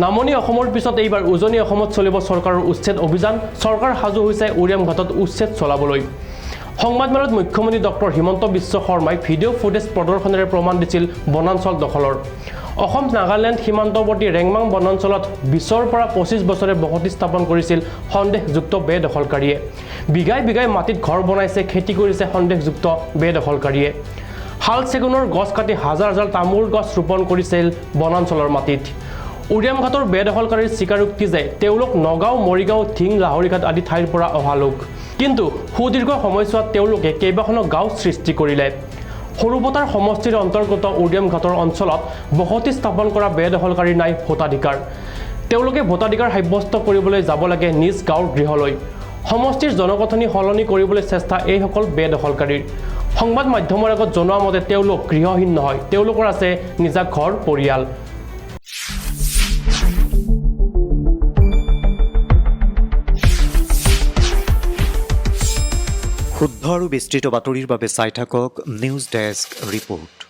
নামনি অসমৰ পিছত এইবাৰ উজনি অসমত চলিব চৰকাৰৰ উচ্ছেদ অভিযান চৰকাৰ সাজু হৈছে উৰিয়াম ঘাটত উচ্ছেদ চলাবলৈ সংবাদমেলত মুখ্যমন্ত্ৰী ডক্টৰ হিমন্ত বিশ্ব শৰ্মাই ভিডিঅ' ফুটেজ প্ৰদৰ্শনেৰে প্ৰমাণ দিছিল বনাঞ্চল দখলৰ অসম নাগালেণ্ড সীমান্তৱৰ্তী ৰেংমাং বনাঞ্চলত 20ৰ পৰা 25 বছৰে বসতি স্থাপন কৰিছিল সন্দেহযুক্ত বেদখলকাৰীয়ে বিঘাই বিঘাই মাটিত ঘৰ বনাইছে খেতি কৰিছে সন্দেহযুক্ত বেদখলকাৰীয়ে হাল চেগুনৰ গছ কাটি হাজাৰ হাজাৰ তামোল গছ ৰোপণ কৰিছিল বনাঞ্চলৰ মাটিত উৰিয়াম ঘাটৰ বেদখলকাৰীৰ স্বীকাৰোক্তি যে তেওঁলোক নগাঁও মৰিগাঁও ধিং লাহৰিঘাট আদি ঠাইৰ পৰা অহা লোক কিন্তু সুদীৰ্ঘ সময়ছোৱাত তেওঁলোকে কেইবাখনো গাঁও সৃষ্টি কৰিলে সৰুপতাৰ সমষ্টিৰ অন্তৰ্গত উৰিয়াম ঘাটৰ অঞ্চলত বসতি স্থাপন কৰা বেদখলকাৰীৰ নাই ভোটাধিকাৰ তেওঁলোকে ভোটাধিকাৰ সাব্যস্ত কৰিবলৈ যাব লাগে নিজ গাঁৱৰ গৃহলৈ সমষ্টিৰ জনগঠনি সলনি কৰিবলৈ চেষ্টা এইসকল বেদখলকাৰীৰ সংবাদ মাধ্যমৰ আগত জনোৱা মতে তেওঁলোক গৃহহীন নহয় তেওঁলোকৰ আছে নিজা ঘৰ পৰিয়াল শুদ্ধ আৰু বিস্তৃত বাতৰিৰ বাবে চাই থাকক নিউজ ডেস্ক ৰিপোৰ্ট।